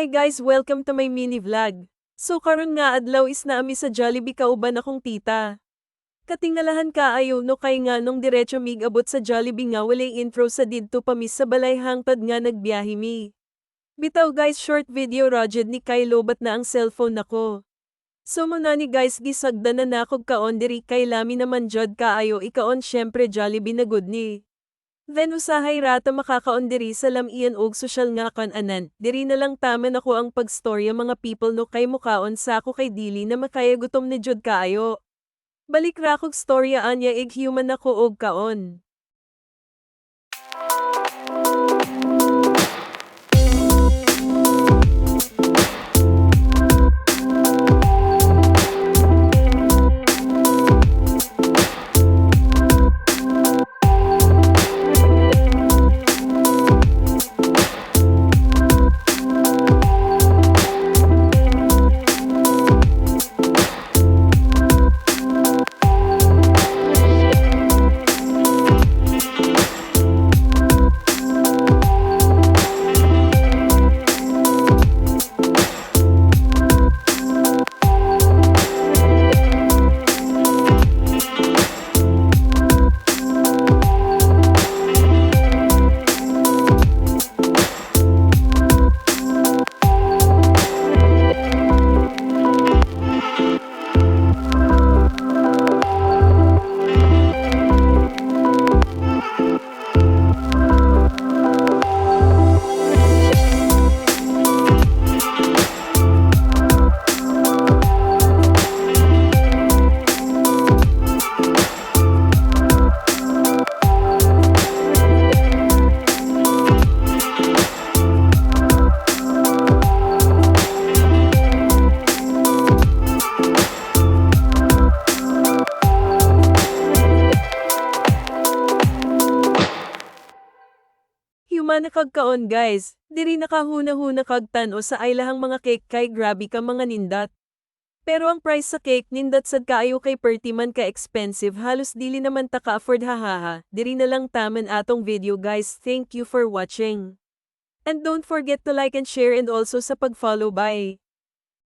Hi guys, welcome to my mini vlog. So karon nga adlaw is naami sa Jollibee kauban akong tita. Katingalahan kaayo no kay nga nung diretso mig abot sa Jollibee nga walay intro sa didto pa mis sa balay hangtod nga nagbiyahe mi. Bitaw guys short video rajud ni kay lobat na ang cellphone nako. So muna ni guys gisagda na nakog kaon diri kay lami naman jud kaayo ikaon syempre Jollibee na good ni. Then usahay rata makakaon diri sa lamian og social nga kan-anan. Diri na lang taman ako ang pagstorya mga people no kay mukaon sa ako kay dili na makaya gutom ni jud kaayo. Balik ra kog storya anya ig human ako og kaon. Human nakagkaon guys, diri nakahuna-huna kag tan-o sa ailahang mga cake kay grabe ka mga nindot. Pero ang price sa cake nindot sad kaayo kay perti man ka expensive halos dili naman ta ka-afford hahaha. Diri na lang taman atong video guys, thank you for watching. And don't forget to like and share and also sa pag-follow bye.